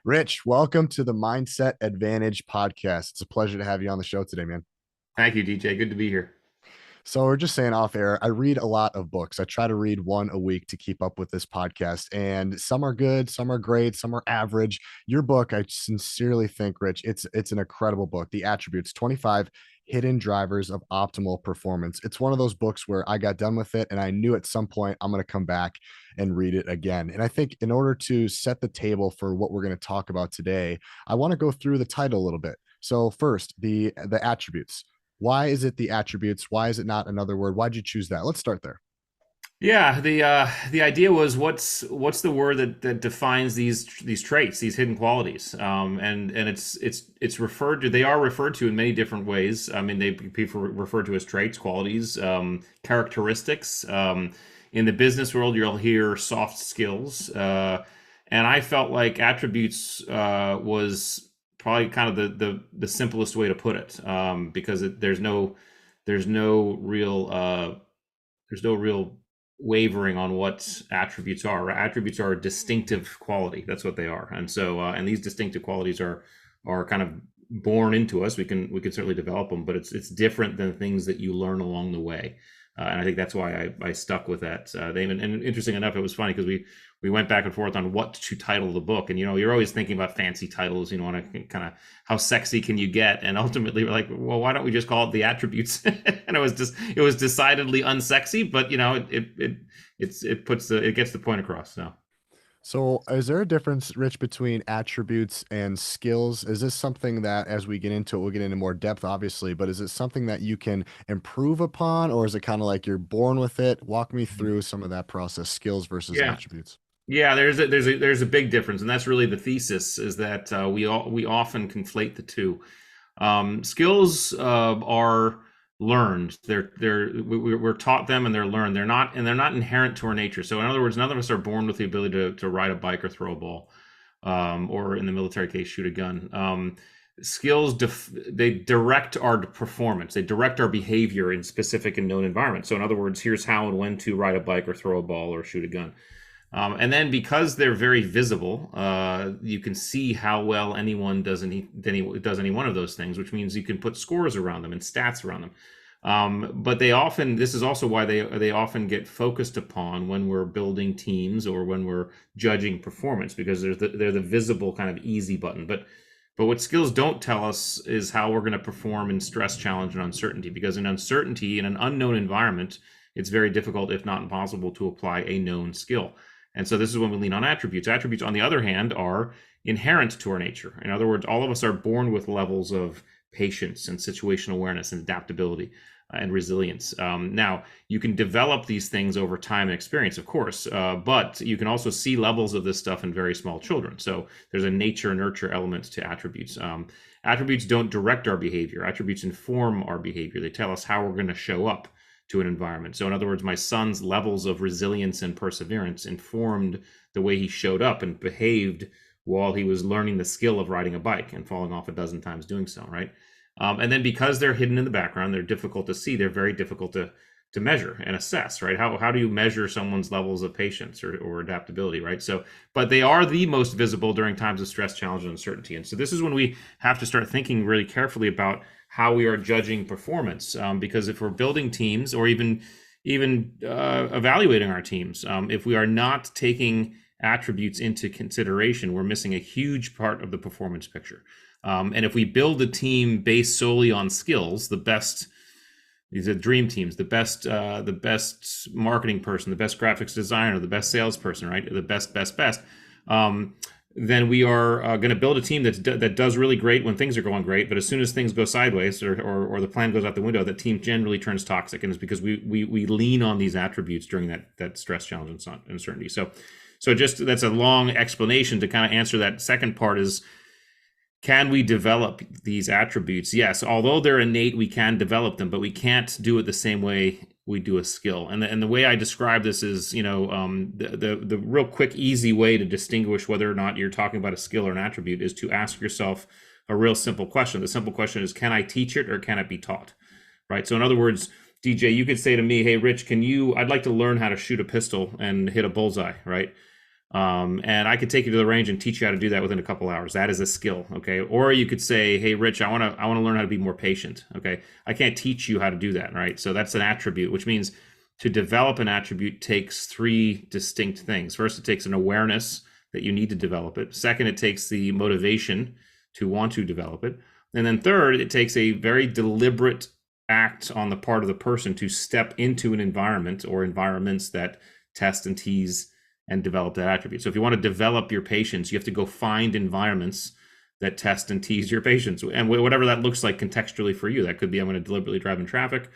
Rich, welcome to the Mindset Advantage podcast. It's a pleasure to have you on the show today, man. Thank you, DJ. Good to be here. So, we're just saying off air, I read a lot of books. I try to read one a week to keep up with this podcast, and some are good, some are great, some are average. Your book, I sincerely think, Rich, it's an incredible book. The Attributes 25 Hidden Drivers of Optimal Performance. It's one of those books where I got done with it and I knew at some point I'm going to come back and read it again. And I think in order to set the table for what we're going to talk about today, I want to go through the title a little bit. So first, the attributes. Why is it the attributes? Why is it not another word? Why'd you choose that? Let's start there. Yeah, the idea was what's the word that defines these traits, these hidden qualities, and it's referred to. They are referred to in many different ways. I mean, people refer to as traits, qualities, characteristics. In the business world, you'll hear soft skills, and I felt like attributes was probably kind of the simplest way to put it, because there's no real there's no real wavering on what attributes are. Attributes are a distinctive quality. That's what they are. And so, and these distinctive qualities are kind of born into us. We can certainly develop them, but it's different than things that you learn along the way. And I think that's why I stuck with that name. And interesting enough, it was funny because we went back and forth on what to title the book. And you're always thinking about fancy titles. You want to kind of how sexy can you get? And ultimately, we're like, well, why don't we just call it the attributes? And it was decidedly unsexy, but it gets the point across. So, is there a difference, Rich, between attributes and skills? Is this something that, as we get into it, we'll get into more depth, obviously, but is it something that you can improve upon, or is it kind of like you're born with it? Walk me through some of that process, skills versus Yeah. attributes. Yeah, there's a big difference, and that's really the thesis is that we often conflate the two. Skills are learned. We're taught them and they're learned. They're not inherent to our nature. So in other words, none of us are born with the ability to ride a bike or throw a ball, or in the military case, shoot a gun. Skills they direct our performance. They direct our behavior in specific and known environments. So in other words, here's how and when to ride a bike or throw a ball or shoot a gun. And then because they're very visible, you can see how well anyone does any one of those things, which means you can put scores around them and stats around them. But this is also why they often get focused upon when we're building teams or when we're judging performance, because they're the visible kind of easy button. But what skills don't tell us is how we're going to perform in stress, challenge, and uncertainty, because in uncertainty, in an unknown environment, it's very difficult, if not impossible, to apply a known skill. And so this is when we lean on attributes. Attributes, on the other hand, are inherent to our nature. In other words, all of us are born with levels of patience and situational awareness and adaptability and resilience. Now, you can develop these things over time and experience, of course, but you can also see levels of this stuff in very small children. So there's a nature-nurture element to attributes. Attributes don't direct our behavior. Attributes inform our behavior. They tell us how we're going to show up to an environment. So in other words, my son's levels of resilience and perseverance informed the way he showed up and behaved while he was learning the skill of riding a bike and falling off a dozen times doing so, right? And then because they're hidden in the background, they're difficult to see, they're very difficult to measure and assess, right? How do you measure someone's levels of patience or adaptability, right? So, but they are the most visible during times of stress, challenge, and uncertainty. And so this is when we have to start thinking really carefully about how we are judging performance, because if we're building teams or even evaluating our teams, if we are not taking attributes into consideration, we're missing a huge part of the performance picture. And if we build a team based solely on skills, these are dream teams, the best marketing person, the best graphics designer, the best salesperson, right? The best. Then we are going to build a team that does really great when things are going great. But as soon as things go sideways or the plan goes out the window, that team generally turns toxic. And it's because we lean on these attributes during that stress, challenge, and uncertainty. So just that's a long explanation to kind of answer that second part is, can we develop these attributes? Yes, although they're innate, we can develop them, but we can't do it the same way we do a skill. And the way I describe this is, the real quick, easy way to distinguish whether or not you're talking about a skill or an attribute is to ask yourself a real simple question. The simple question is, can I teach it or can it be taught? Right? So in other words, DJ, you could say to me, hey, Rich, I'd like to learn how to shoot a pistol and hit a bullseye, right? And I could take you to the range and teach you how to do that within a couple hours. That is a skill, okay? Or you could say, "Hey, Rich, I want to learn how to be more patient." Okay, I can't teach you how to do that, right? So that's an attribute, which means to develop an attribute takes three distinct things. First, it takes an awareness that you need to develop it. Second, it takes the motivation to want to develop it. And then third, it takes a very deliberate act on the part of the person to step into an environment or environments that test and tease and develop that attribute. So if you want to develop your patience, you have to go find environments that test and tease your patience, and whatever that looks like contextually for you. That could be, I'm going to deliberately drive in traffic.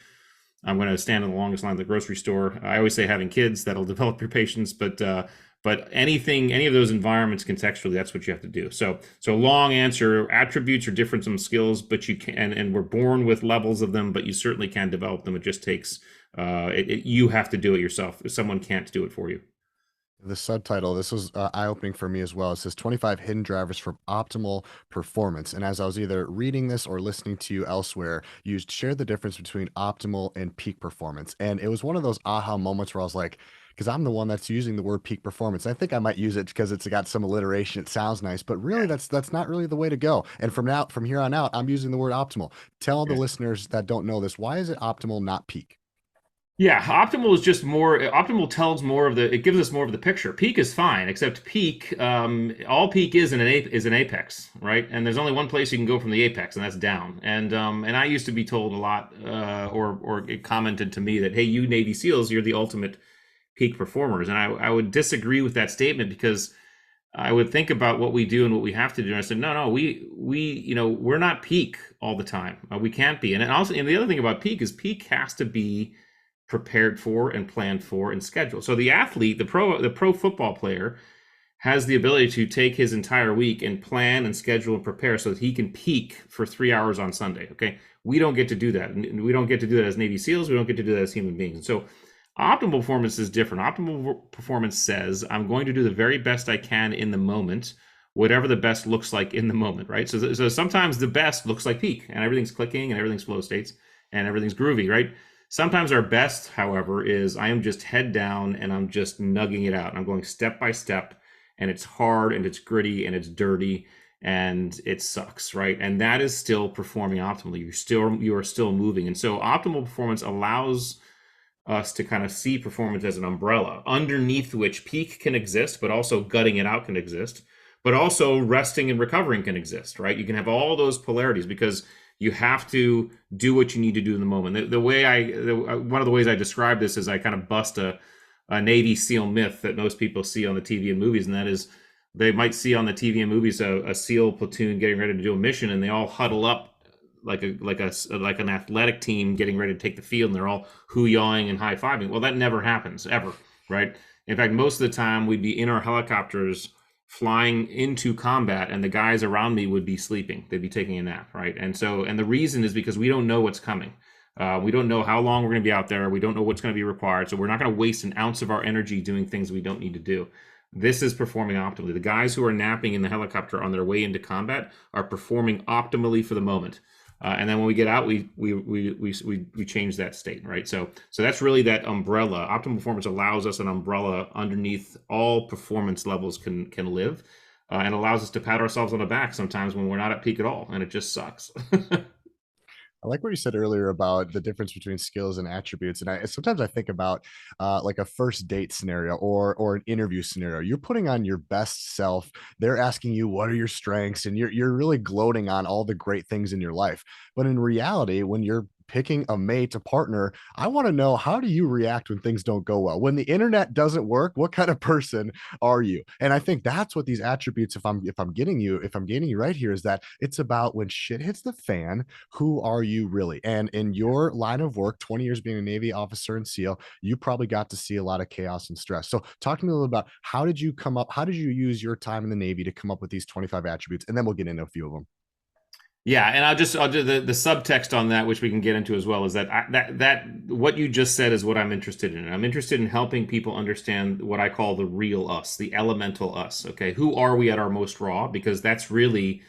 I'm going to stand in the longest line at the grocery store. I always say having kids, that'll develop your patience, but anything, any of those environments contextually, that's what you have to do. So long answer, attributes are different from skills, but you can, and we're born with levels of them, but you certainly can develop them. It just takes, you have to do it yourself. Someone can't do it for you. The subtitle, this was eye-opening for me as well. It says 25 hidden drivers for optimal performance. And as I was either reading this or listening to you elsewhere, you shared the difference between optimal and peak performance. And it was one of those aha moments where I was like, because I'm the one that's using the word peak performance. I think I might use it because it's got some alliteration. It sounds nice, but really that's not really the way to go. And from here on out, I'm using the word optimal. Tell the Yeah. listeners that don't know this, why is it optimal, not peak? Yeah, optimal is just more. Optimal tells more of the. It gives us more of the picture. Peak is fine, except peak. All peak is is an apex, right? And there's only one place you can go from the apex, and that's down. And I used to be told a lot, or it commented to me that, hey, you Navy SEALs, you're the ultimate peak performers, and I would disagree with that statement because I would think about what we do and what we have to do. And I said, no, we're not peak all the time. We can't be. And also, and the other thing about peak has to be prepared for and planned for and scheduled. So the athlete, the pro football player has the ability to take his entire week and plan and schedule and prepare so that he can peak for 3 hours on Sunday. Okay. We don't get to do that. And we don't get to do that as Navy SEALs. We don't get to do that as human beings. And so optimal performance is different. Optimal performance says, I'm going to do the very best I can in the moment, whatever the best looks like in the moment, right? So sometimes the best looks like peak and everything's clicking and everything's flow states and everything's groovy, right? Sometimes our best, however, is I am just head down and I'm just nugging it out. I'm going step by step and it's hard and it's gritty and it's dirty and it sucks, right? And that is still performing optimally. You are still moving. And so optimal performance allows us to kind of see performance as an umbrella underneath which peak can exist, but also gutting it out can exist, but also resting and recovering can exist, right? You can have all those polarities because you have to do what you need to do in the moment. One of the ways I describe this is I kind of bust a Navy SEAL myth that most people see on the TV and movies, and that is they might see on the TV and movies a SEAL platoon getting ready to do a mission, and they all huddle up like an athletic team getting ready to take the field, and they're all hoo-yawing and high-fiving. Well, that never happens ever, right? In fact, most of the time we'd be in our helicopters flying into combat and the guys around me would be sleeping. They'd be taking a nap, right? And the reason is because we don't know what's coming. We don't know how long we're going to be out there. We don't know what's going to be required. So we're not going to waste an ounce of our energy doing things we don't need to do. This is performing optimally. The guys who are napping in the helicopter on their way into combat are performing optimally for the moment. And then when we get out, we change that state, right? So that's really that umbrella. Optimal performance allows us an umbrella underneath all performance levels can live, and allows us to pat ourselves on the back sometimes when we're not at peak at all, and it just sucks. I like what you said earlier about the difference between skills and attributes, and I sometimes I think about like a first date scenario or an interview scenario. You're putting on your best self. They're asking you what are your strengths, and you're really gloating on all the great things in your life. But in reality, when you're picking a mate, a partner, I want to know, how do you react when things don't go well? When the internet doesn't work, what kind of person are you? And I think that's what these attributes, if I'm getting you right here, is that it's about when shit hits the fan, who are you really? And in your line of work, 20 years being a Navy officer and SEAL, you probably got to see a lot of chaos and stress. So talk to me a little about how did you use your time in the Navy to come up with these 25 attributes? And then we'll get into a few of them. Yeah, and I'll do the subtext on that, which we can get into as well, is that that what you just said is what I'm interested in. I'm interested in helping people understand what I call the real us, the elemental us. Okay, who are we at our most raw? Because that's really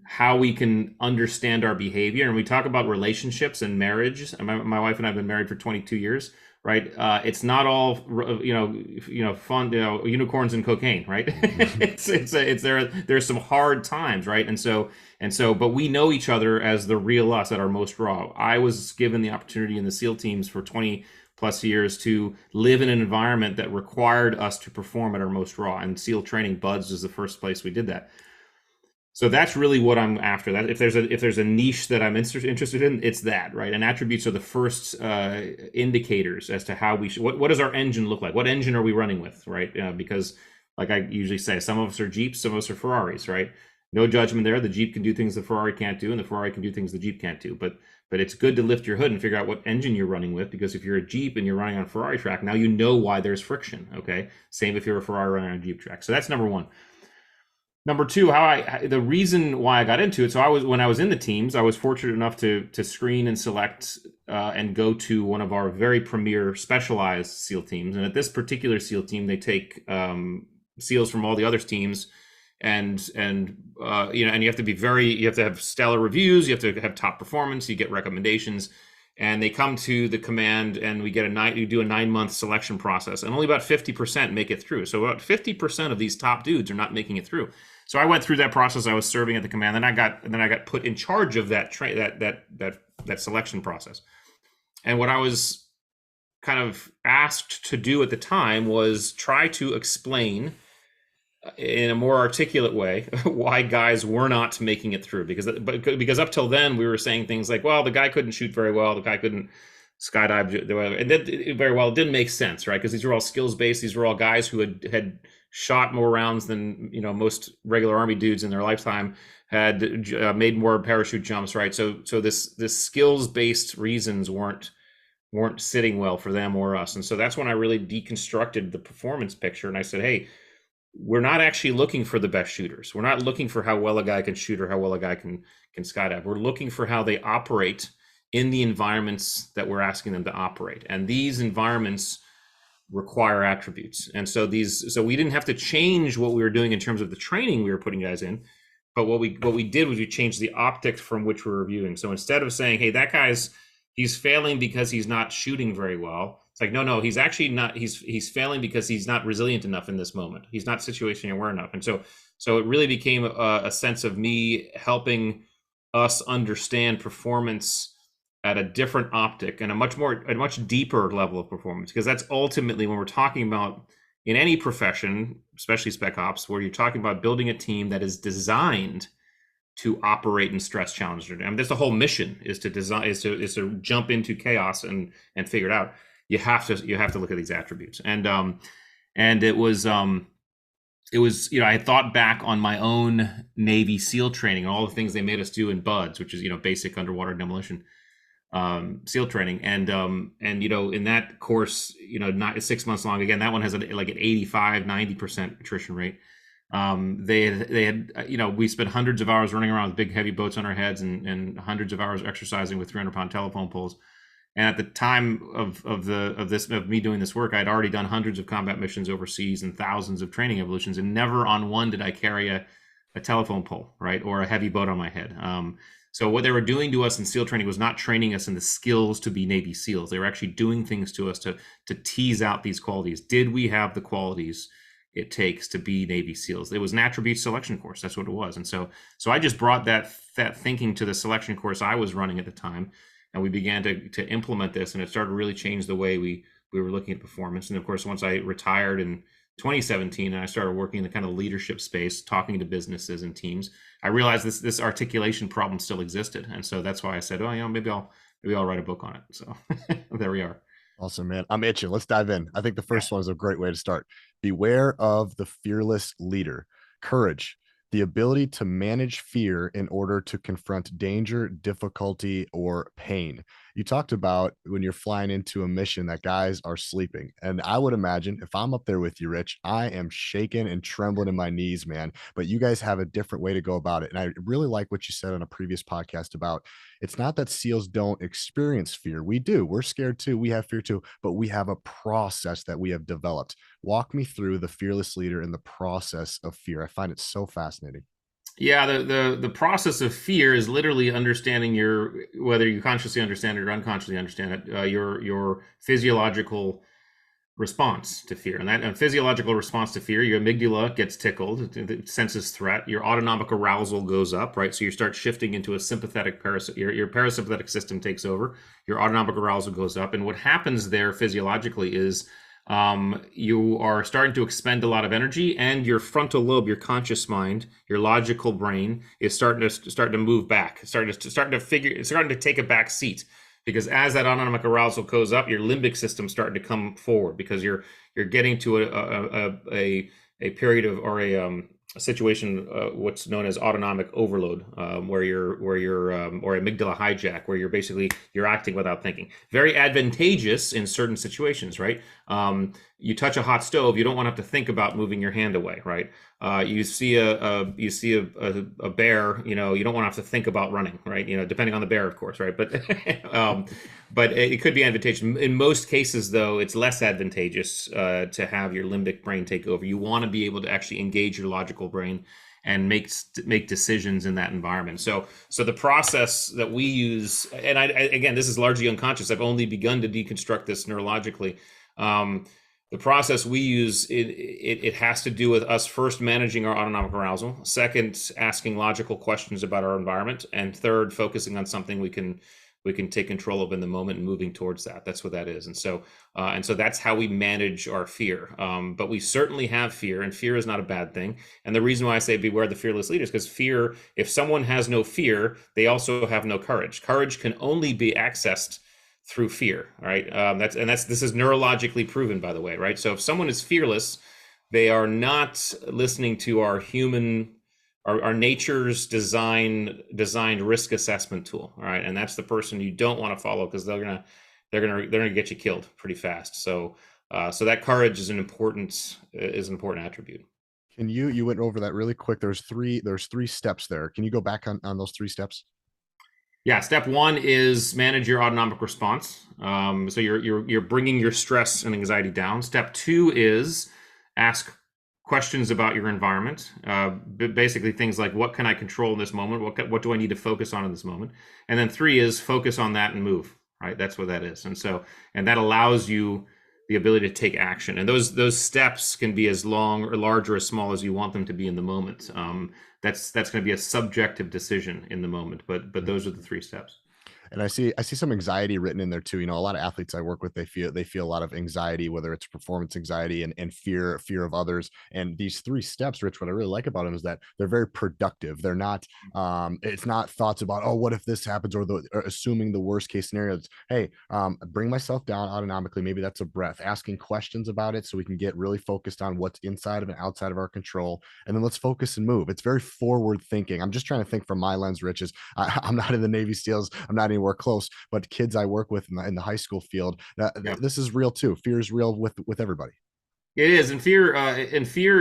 how we can understand our behavior. And we talk about relationships and marriage. My wife and I have been married for 22 years. right? It's not all fun, unicorns and cocaine, right? It's there's some hard times, right? But we know each other as the real us at our most raw. I was given the opportunity in the SEAL teams for 20 plus years to live in an environment that required us to perform at our most raw, and SEAL training, Buds, is the first place we did that. So that's really what I'm after. That if there's a niche that I'm interested in, it's that, right? And attributes are the first indicators as to how we should. What does our engine look like? What engine are we running with, right? Because, like I usually say, some of us are Jeeps, some of us are Ferraris, right? No judgment there. The Jeep can do things the Ferrari can't do, and the Ferrari can do things the Jeep can't do. But it's good to lift your hood and figure out what engine you're running with, because if you're a Jeep and you're running on a Ferrari track, now you know why there's friction. Okay, same if you're a Ferrari running on a Jeep track. So that's number one. Number two, the reason why I got into it. So when I was in the teams, I was fortunate enough to screen and select and go to one of our very premier specialized SEAL teams. And at this particular SEAL team, they take SEALs from all the other teams, and you have to have stellar reviews, you have to have top performance, you get recommendations, and they come to the command, and we do a 9-month selection process, and only about 50% make it through. So about 50% of these top dudes are not making it through. So I went through that process. I was serving at the command, then I got put in charge of that selection process. And what I was kind of asked to do at the time was try to explain in a more articulate way why guys were not making it through, because up till then we were saying things like, well, the guy couldn't shoot very well, the guy couldn't skydive, and that very well, it didn't make sense, right? Because these were all skills based. These were all guys who had shot more rounds than most regular Army dudes in their lifetime, had made more parachute jumps, right? So this skills based reasons weren't sitting well for them or us. And so that's when I really deconstructed the performance picture, and I said, hey, we're not actually looking for the best shooters. We're not looking for how well a guy can shoot or how well a guy can skydive. We're looking for how they operate in the environments that we're asking them to operate. And these environments require attributes. And so we didn't have to change what we were doing in terms of the training we were putting guys in, but what we did was we changed the optics from which we're reviewing. So instead of saying, hey, that he's failing because he's not shooting very well, it's like, no, he's actually not. He's failing because he's not resilient enough in this moment. He's not situationally aware enough. And so it really became a sense of me helping us understand performance at a different optic and a much deeper level of performance, because that's ultimately when we're talking about in any profession, especially spec ops, where you're talking about building a team that is designed to operate in stress challenges. I mean, that's the whole mission, is to jump into chaos and figure it out. You have to look at these attributes. And it was I thought back on my own Navy SEAL training, all the things they made us do in BUDS, which is basic underwater demolition SEAL training, and in that course, not 6 months long. Again, that one has like an 85-90% attrition rate. They had we spent hundreds of hours running around with big heavy boats on our heads, and hundreds of hours exercising with 300-pound telephone poles. And at the time of me doing this work, I'd already done hundreds of combat missions overseas and thousands of training evolutions, and never on one did I carry a telephone pole, right, or a heavy boat on my head. So what they were doing to us in SEAL training was not training us in the skills to be Navy SEALs. They were actually doing things to us to tease out these qualities. Did we have the qualities it takes to be Navy SEALs? It was an attribute selection course. That's what it was. And so I just brought that thinking to the selection course I was running at the time. And we began to implement this, and it started to really change the way we were looking at performance. And of course, once I retired in 2017 and I started working in the kind of leadership space, talking to businesses and teams, I realized this articulation problem still existed. And so that's why I said, oh, maybe I'll write a book on it. So there we are. Awesome, man. I'm itching. Let's dive in. I think the first one is a great way to start. Beware of the fearless leader. Courage, the ability to manage fear in order to confront danger, difficulty, or pain. You talked about when you're flying into a mission that guys are sleeping. And I would imagine if I'm up there with you, Rich, I am shaking and trembling in my knees, man. But you guys have a different way to go about it. And I really like what you said on a previous podcast about it's not that SEALs don't experience fear. We do. We're scared too. We have fear too, but we have a process that we have developed. Walk me through the fearless leader and the process of fear. I find it so fascinating. Yeah, the process of fear is literally understanding your, whether you consciously understand it or unconsciously understand it, your physiological response to fear. And that a physiological response to fear, your amygdala gets tickled, it senses threat, your autonomic arousal goes up, right? So you start shifting into a sympathetic your parasympathetic system takes over, your autonomic arousal goes up. And what happens there physiologically is you are starting to expend a lot of energy, and your frontal lobe, your conscious mind, your logical brain is starting to move back, it's starting to take a back seat, because as that autonomic arousal goes up, your limbic system starting to come forward, because you're getting to a period of, or a situation, what's known as autonomic overload, or amygdala hijack, where you're acting without thinking. Very advantageous in certain situations, right? You touch a hot stove, you don't want to have to think about moving your hand away, right? You see a bear, you don't want to have to think about running, right? Depending on the bear, of course, right? But it could be advantageous. In most cases, though, it's less advantageous to have your limbic brain take over. You want to be able to actually engage your logical brain and make decisions in that environment. So the process that we use, and again, this is largely unconscious. I've only begun to deconstruct this neurologically. The process we use, it has to do with us first managing our autonomic arousal, second asking logical questions about our environment, and third focusing on something we can take control of in the moment and moving towards that. That's what that is. And so that's how we manage our fear. But we certainly have fear, and fear is not a bad thing. And the reason why I say beware the fearless leaders, because fear, if someone has no fear, they also have no courage. Courage can only be accessed through fear, right? This is neurologically proven, by the way, right? So if someone is fearless, they are not listening to our nature's designed risk assessment tool, all right? And that's the person you don't want to follow, because they're gonna get you killed pretty fast. So that courage is an important attribute. Can you went over that really quick. There's three steps there. Can you go back on those three steps? Yeah, step one is manage your autonomic response. So you're bringing your stress and anxiety down. Step two is ask questions about your environment. Basically, things like, what can I control in this moment? What do I need to focus on in this moment? And then three is focus on that and move. Right, that's what that is. And that allows you the ability to take action. And those steps can be as long or large or as small as you want them to be in the moment. That's going to be a subjective decision in the moment, but those are the three steps. And I see some anxiety written in there too. A lot of athletes I work with, they feel a lot of anxiety, whether it's performance anxiety and fear of others. And these three steps, Rich, what I really like about them is that they're very productive. They're not it's not thoughts about, oh, what if this happens, or assuming the worst case scenario. It's, hey, bring myself down autonomically. Maybe that's a breath, asking questions about it so we can get really focused on what's inside of and outside of our control. And then let's focus and move. It's very forward thinking. I'm just trying to think from my lens, Rich. I'm not in the Navy SEALs. I'm not anywhere close, but kids I work with in the high school field, Yeah. this is real too. Fear is real with everybody. It is, and fear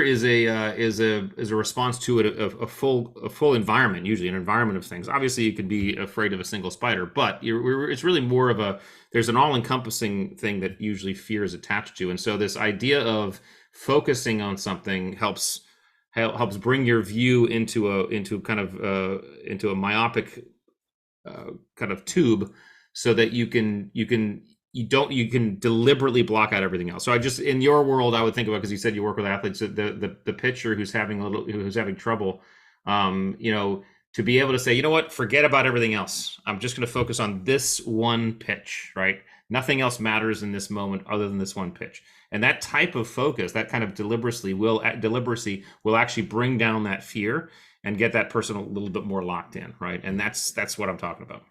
is a response to a full environment, usually an environment of things. Obviously, you could be afraid of a single spider, but it's really more of there's an all-encompassing thing that usually fear is attached to. And so this idea of focusing on something helps bring your view into a myopic kind of tube, so that you can deliberately block out everything else. So I just, in your world, I would think about, because you said you work with athletes, the pitcher who's having trouble, to be able to say, you know what, forget about everything else. I'm just going to focus on this one pitch, right? Nothing else matters in this moment other than this one pitch. And that type of focus, that kind of deliberacy will actually bring down that fear and get that person a little bit more locked in, right? And that's what I'm talking about.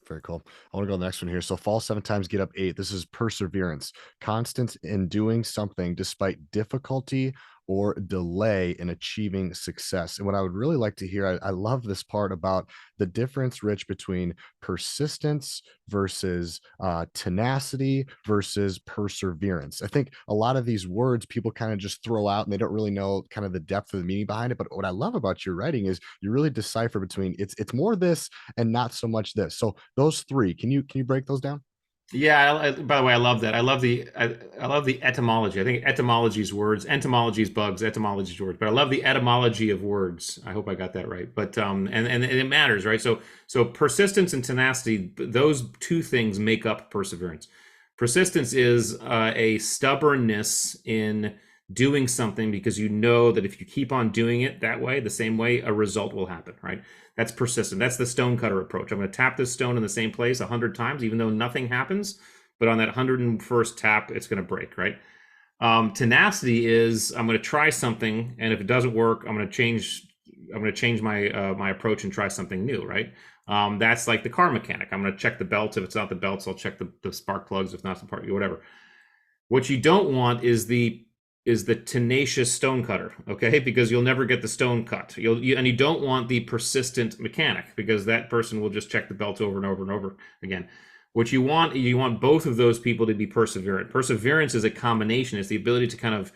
Very cool. I want to go to the next one here. So fall 7 times, get up 8. This is perseverance, constant in doing something despite difficulty or delay in achieving success. And what I would really like to hear, I love this part about the difference, Rich, between persistence versus tenacity versus perseverance. I think a lot of these words people kind of just throw out and they don't really know kind of the depth of the meaning behind it. But what I love about your writing is you really decipher between it's more this and not so much this. So those three, can you break those down? Yeah. By the way, I love that. I love the etymology. I think etymology is words, entomology is bugs, etymology is words. But I love the etymology of words. I hope I got that right. But and it matters, right? So persistence and tenacity, those two things make up perseverance. Persistence is a stubbornness in doing something because you know that if you keep on doing it that way, the same way, a result will happen, right? That's persistent. That's the stonecutter approach. I'm going to tap this stone in the same place 100 times, even though nothing happens. But on that 101st tap, it's going to break, right? Tenacity is I'm going to try something, and if it doesn't work, I'm going to change. I'm going to change my approach and try something new, right? That's like the car mechanic. I'm going to check the belts. If it's not the belts, I'll check the spark plugs. If not the part, whatever. What you don't want is the tenacious stonecutter, okay? Because you'll never get the stone cut. And you don't want the persistent mechanic because that person will just check the belts over and over and over again. What you want both of those people to be perseverant. Perseverance is a combination. It's the ability to kind of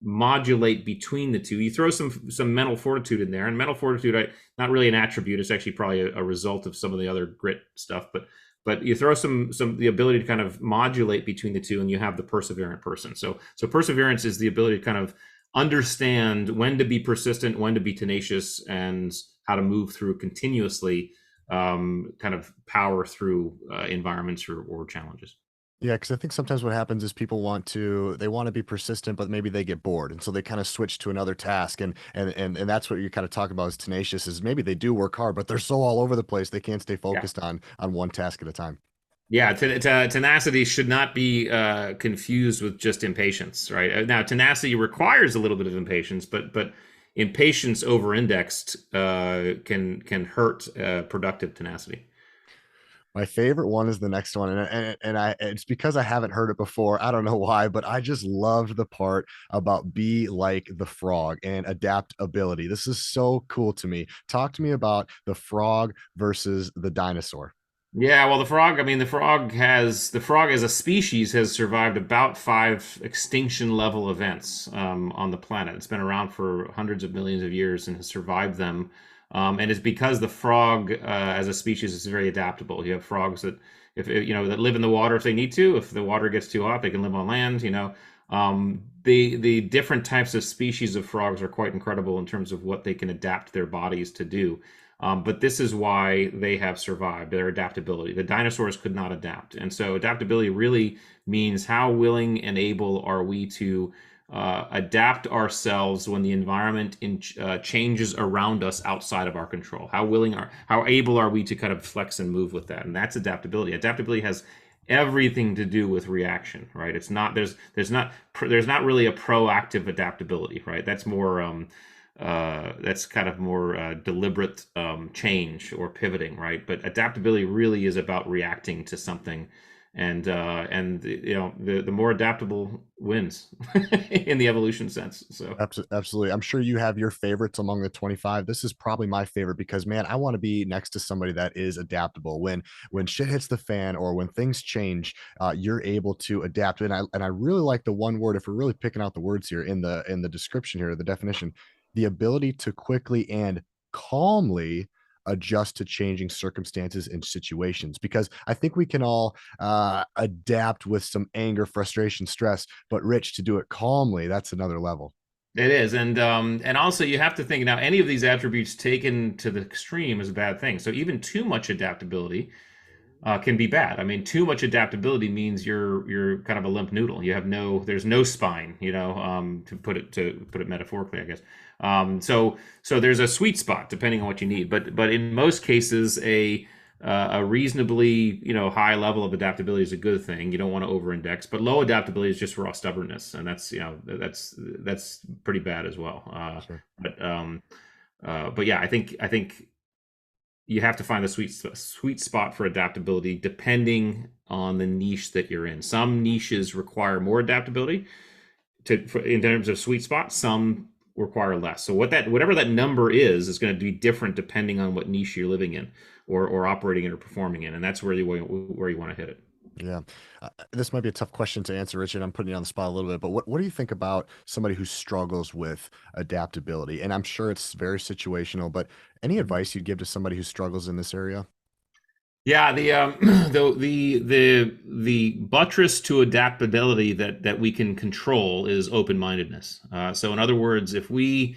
modulate between the two. You throw some mental fortitude in there, and mental fortitude, not really an attribute. It's actually probably a result of some of the other grit stuff, but you throw some the ability to kind of modulate between the two, and you have the perseverant person. So perseverance is the ability to kind of understand when to be persistent, when to be tenacious, and how to move through continuously, kind of power through environments or challenges. Yeah, because I think sometimes what happens is people they want to be persistent, but maybe they get bored, and so they kind of switch to another task, and that's what you're kind of talking about is tenacious. Is maybe they do work hard, but they're so all over the place they can't stay Yeah. focused on one task at a time. Yeah, tenacity should not be confused with just impatience, right? Now, tenacity requires a little bit of impatience, but impatience over-indexed can hurt productive tenacity. My favorite one is the next one, and it's because I haven't heard it before. I don't know why, but I just loved the part about be like the frog and adaptability. This is so cool to me. Talk to me about the frog versus the dinosaur. Yeah, well, the frog. I mean, the frog as a species has survived about five extinction level events on the planet. It's been around for hundreds of millions of years and has survived them. And it's because the frog as a species is very adaptable. You have frogs that if that live in the water if they need to. If the water gets too hot, they can live on land. The different types of species of frogs are quite incredible in terms of what they can adapt their bodies to do. But this is why they have survived, their adaptability. The dinosaurs could not adapt. And so adaptability really means how willing and able are we to adapt ourselves when the environment changes around us outside of our control? How able are we to kind of flex and move with that? And that's adaptability. Adaptability has everything to do with reaction, right? It's not there's not really a proactive adaptability, right? That's kind of more deliberate change or pivoting, right? But adaptability really is about reacting to something, and the more adaptable wins in the evolution sense. So Absolutely. I'm sure you have your favorites among the 25. This is probably my favorite because man, I want to be next to somebody that is adaptable. When shit hits the fan or when things change, you're able to adapt. And I really like the one word if we're really picking out the words here in the description here, the definition, the ability to quickly and calmly adjust to changing circumstances and situations because I think we can all adapt with some anger, frustration, stress, but Rich, to do it calmly, that's another level. it is, and also you have to think now. Any of these attributes taken to the extreme is a bad thing. So even too much adaptability can be bad. I mean, too much adaptability means you're kind of a limp noodle. There's no spine, to put it metaphorically, I guess. So there's a sweet spot depending on what you need. But in most cases, a reasonably high level of adaptability is a good thing. You don't want to over-index, but low adaptability is just raw stubbornness, and that's pretty bad as well. Sure. But yeah, I think you have to find the sweet spot for adaptability depending on the niche that you're in. Some niches require more adaptability in terms of sweet spot. Some require less. So whatever that number is going to be different depending on what niche you're living in or operating in or performing in, and that's where you want to hit it. Yeah. This might be a tough question to answer, Richard. I'm putting you on the spot a little bit, but what do you think about somebody who struggles with adaptability? And I'm sure it's very situational, but any advice you'd give to somebody who struggles in this area? Yeah, the the buttress to adaptability that we can control is open-mindedness. So in other words, if we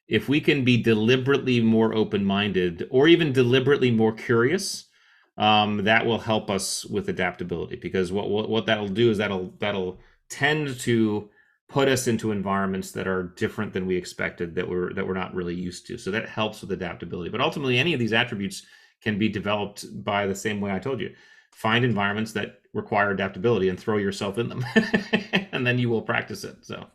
can be deliberately more open-minded or even deliberately more curious, that will help us with adaptability. Because what that'll do is that'll tend to put us into environments that are different than we expected, that we're not really used to. So that helps with adaptability. But ultimately, any of these attributes can be developed by the same way I told you. Find environments that require adaptability and throw yourself in them, and then you will practice it. So,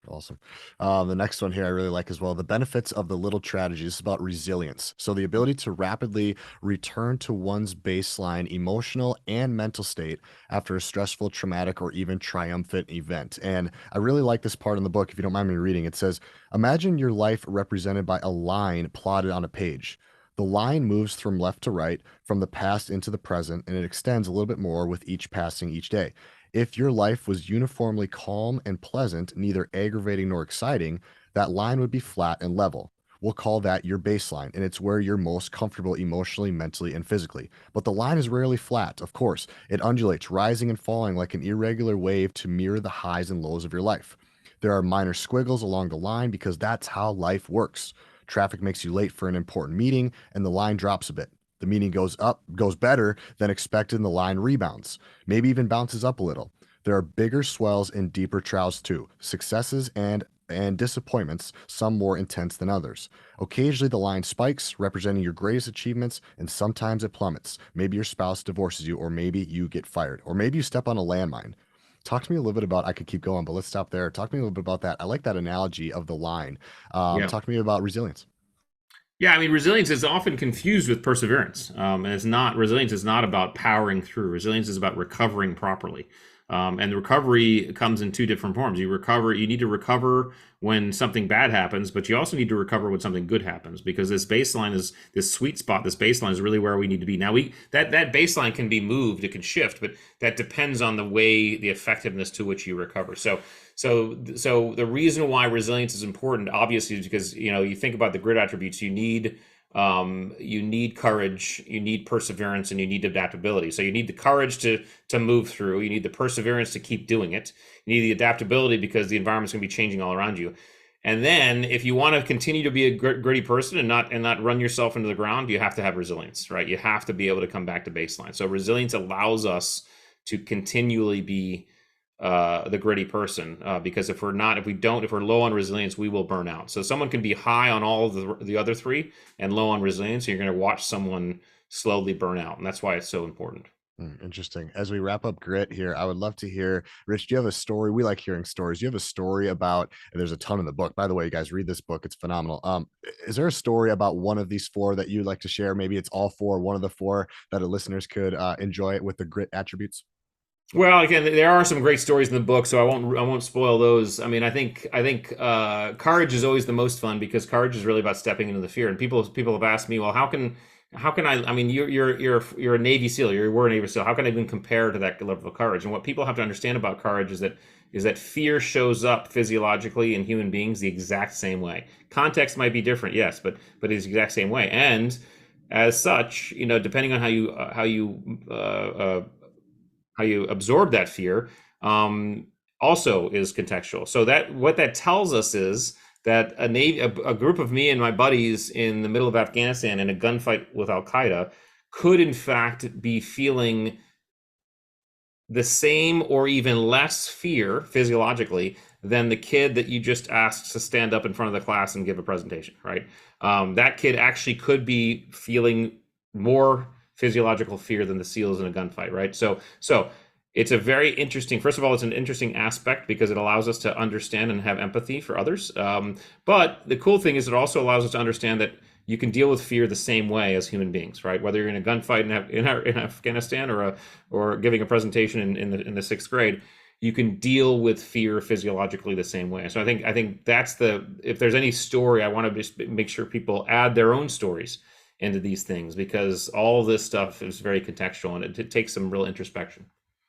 Awesome. The next one here I really like as well. The benefits of the little tragedy is about resilience. So, the ability to rapidly return to one's baseline emotional and mental state after a stressful, traumatic, or even triumphant event. And I really like this part in the book. If you don't mind me reading, it says, imagine your life represented by a line plotted on a page. The line moves from left to right, from the past into the present, and it extends a little bit more with each passing each day. If your life was uniformly calm and pleasant, neither aggravating nor exciting, that line would be flat and level. We'll call that your baseline, and it's where you're most comfortable emotionally, mentally, and physically. But the line is rarely flat, of course. It undulates, rising and falling like an irregular wave to mirror the highs and lows of your life. There are minor squiggles along the line because that's how life works. Traffic makes you late for an important meeting, and the line drops a bit. The meeting goes up, goes better than expected, and the line rebounds, maybe even bounces up a little. There are bigger swells and deeper troughs too, successes and disappointments, some more intense than others. Occasionally the line spikes, representing your greatest achievements, and sometimes it plummets. Maybe your spouse divorces you, or maybe you get fired, or maybe you step on a landmine. Talk to me a little bit about, I could keep going, but let's stop there. Talk to me a little bit about that. I like that analogy of the line. yeah. Talk to me about resilience. Yeah, I mean, resilience is often confused with perseverance, and it's not. Resilience is not about powering through. Resilience is about recovering properly, and the recovery comes in two different forms. You recover. You need to recover when something bad happens, but you also need to recover when something good happens, because this baseline is this sweet spot. This baseline is really where we need to be. Now, we that baseline can be moved. It can shift, but that depends on the way, the effectiveness to which you recover. So the reason why resilience is important, obviously, is because you think about the grit attributes. You need courage, you need perseverance, and you need adaptability. So you need the courage to move through. You need the perseverance to keep doing it. You need the adaptability because the environment's going to be changing all around you. And then, if you want to continue to be a gritty person and not run yourself into the ground, you have to have resilience, right? You have to be able to come back to baseline. So resilience allows us to continually be the gritty person, because if we're low on resilience, we will burn out. So someone can be high on all of the other three and low on resilience. You're going to watch someone slowly burn out, and that's why it's so important. Interesting. As we wrap up grit here, I would love to hear, Rich, do you have a story? We like hearing stories. Do you have a story about, and there's a ton in the book. By the way, you guys read this book. It's phenomenal. Is there a story about one of these four that you'd like to share? Maybe it's all four, one of the four that the listeners could enjoy it with the grit attributes. Well, again, there are some great stories in the book, so I won't spoil those. I mean, I think courage is always the most fun because courage is really about stepping into the fear. And people have asked me, well, how can I? I mean, you're a Navy SEAL, you were a Navy SEAL. How can I even compare to that level of courage? And what people have to understand about courage is that fear shows up physiologically in human beings the exact same way. Context might be different, yes, but it's the exact same way. And as such, depending on how you absorb that fear, also is contextual. So that what that tells us is that a group of me and my buddies in the middle of Afghanistan in a gunfight with Al Qaeda could in fact be feeling the same or even less fear physiologically than the kid that you just asked to stand up in front of the class and give a presentation, right? That kid actually could be feeling more physiological fear than the SEALs in a gunfight, right? So it's a very interesting. First of all, it's an interesting aspect because it allows us to understand and have empathy for others. But the cool thing is it also allows us to understand that you can deal with fear the same way as human beings, right? Whether you're in a gunfight in Afghanistan or giving a presentation in the sixth grade, you can deal with fear physiologically the same way. So I think that's if there's any story, I want to just make sure people add their own stories into these things because all this stuff is very contextual and it takes some real introspection.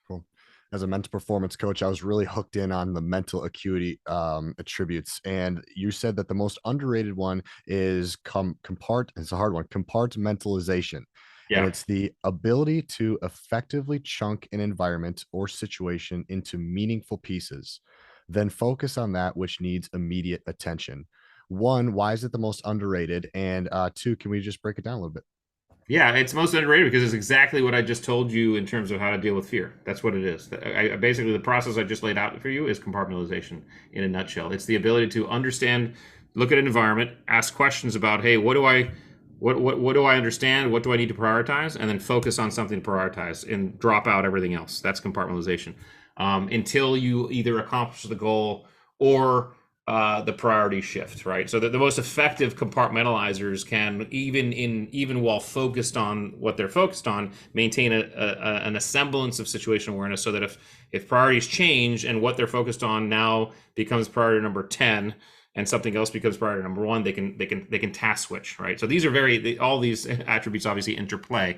Cool. As a mental performance coach, I was really hooked in on the mental acuity attributes. And you said that the most underrated one is it's a hard one, compartmentalization. and Yeah. it's the ability to effectively chunk an environment or situation into meaningful pieces, then focus on that which needs immediate attention. One, why is it the most underrated? And two, can we just break it down a little bit? Yeah, it's most underrated because it's exactly what I just told you in terms of how to deal with fear. That's what it is. Basically, the process I just laid out for you is compartmentalization in a nutshell. It's the ability to understand, look at an environment, ask questions about, hey, what do I understand? What do I need to prioritize? And then focus on something to prioritize and drop out everything else. That's compartmentalization. Until you either accomplish the goal or the priority shift, right? So that the most effective compartmentalizers can, even while focused on what they're focused on, maintain a semblance of situation awareness, so that if priorities change and what they're focused on now becomes priority number 10 and something else becomes priority number 1, they can task switch, right? So these are all these attributes obviously interplay.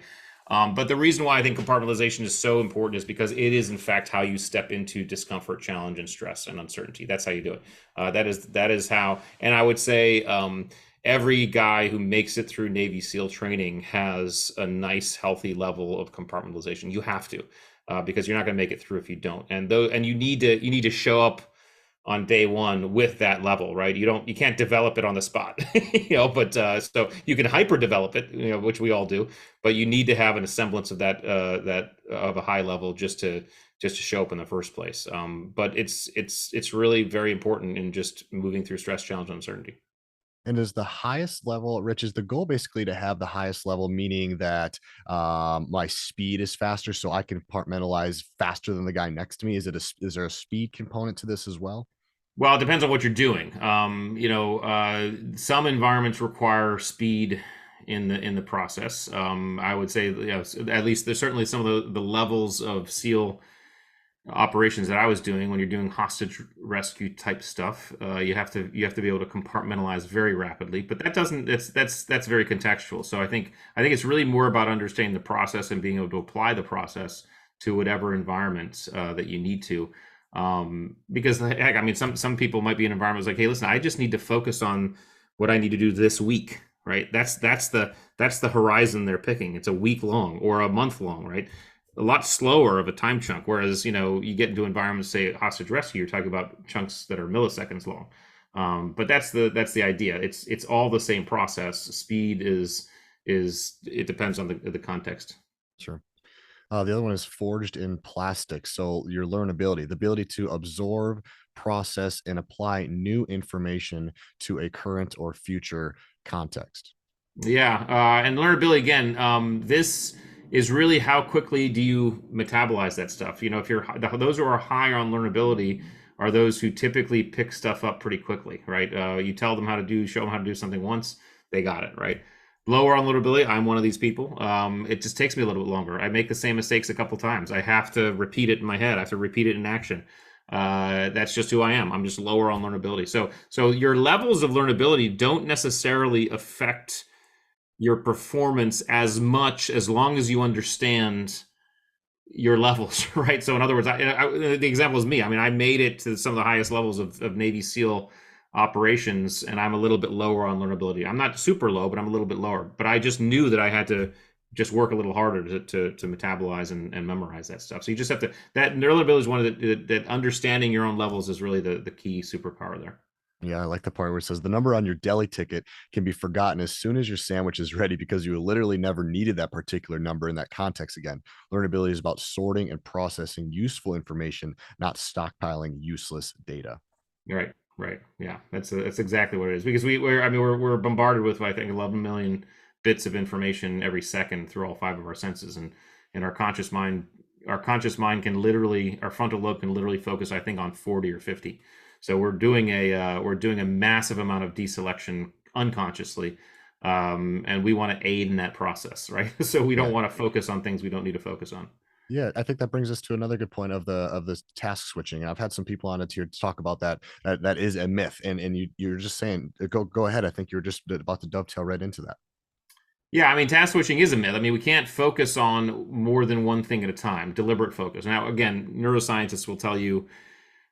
But the reason why I think compartmentalization is so important is because it is, in fact, how you step into discomfort, challenge, and stress and uncertainty. That's how you do it. That is how. And I would say every guy who makes it through Navy SEAL training has a nice, healthy level of compartmentalization. You have to, because you're not going to make it through if you don't. And you need to show up on day one with that level, right? You can't develop it on the spot, but so you can hyper develop it, which we all do, but you need to have an semblance of that of a high level just to show up in the first place. But it's really very important in just moving through stress, challenge, and uncertainty. And is the highest level, Rich, is the goal basically to have the highest level, meaning that my speed is faster, so I can compartmentalize faster than the guy next to me? Is there a speed component to this as well? Well, it depends on what you're doing. Some environments require speed in the process. I would say, at least there's certainly some of the levels of SEAL operations that I was doing. When you're doing hostage rescue type stuff, you have to be able to compartmentalize very rapidly. But that doesn't that's very contextual. So I think it's really more about understanding the process and being able to apply the process to whatever environment that you need to. Because heck, I mean, some people might be in environments like, hey, listen, I just need to focus on what I need to do this week, right? That's the horizon they're picking. It's a week long or a month long, right? A lot slower of a time chunk. Whereas, you get into environments, say hostage rescue, you're talking about chunks that are milliseconds long. But that's the idea. It's all the same process. Speed is it depends on the context. Sure. The other one is forged in plastic. So your learnability, the ability to absorb, process, and apply new information to a current or future context. Yeah, and learnability again. This is really how quickly do you metabolize that stuff. If you're those who are high on learnability are those who typically pick stuff up pretty quickly, right? You tell them show them how to do something once, they got it, right? Lower on learnability, I'm one of these people. It just takes me a little bit longer. I make the same mistakes a couple times. I have to repeat it in my head. I have to repeat it in action. That's just who I am. I'm just lower on learnability. So your levels of learnability don't necessarily affect your performance as much, as long as you understand your levels, right? So in other words, the example is me. I mean, I made it to some of the highest levels of Navy SEAL operations, and I'm a little bit lower on learnability. I'm not super low, but I'm a little bit lower. But I just knew that I had to just work a little harder to metabolize and memorize that stuff. So you just have to, that learnability is one of that understanding your own levels is really the key superpower there. Yeah, I like the part where it says the number on your deli ticket can be forgotten as soon as your sandwich is ready because you literally never needed that particular number in that context again. Learnability is about sorting and processing useful information, not stockpiling useless data. Right, right. Yeah, that's exactly what it is. Because we're bombarded with, I think, 11 million bits of information every second through all five of our senses, and our conscious mind can literally, our frontal lobe can literally focus, I think, on 40 or 50. So we're doing a massive amount of deselection unconsciously, and we want to aid in that process, right? So we don't Yeah. want to focus on things we don't need to focus on. Yeah, I think that brings us to another good point of this task switching. And I've had some people on it here to talk about that. That is a myth. And you're just saying, go ahead. I think you're just about to dovetail right into that. Yeah, I mean, task switching is a myth. I mean, we can't focus on more than one thing at a time, deliberate focus. Now, again, neuroscientists will tell you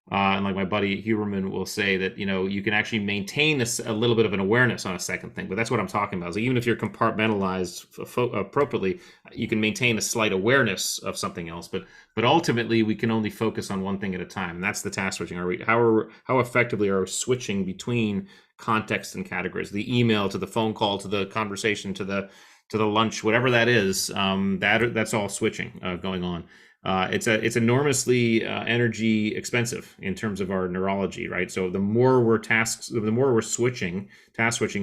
And like my buddy Huberman will say that, you can actually maintain a little bit of an awareness on a second thing, but that's what I'm talking about. So even if you're compartmentalized appropriately, you can maintain a slight awareness of something else, but ultimately we can only focus on one thing at a time, and that's the task switching. How effectively are we switching between context and categories? The email to the phone call to the conversation to the lunch, whatever that is, that's all switching going on. It's enormously energy expensive in terms of our neurology, right? So the more we're task switching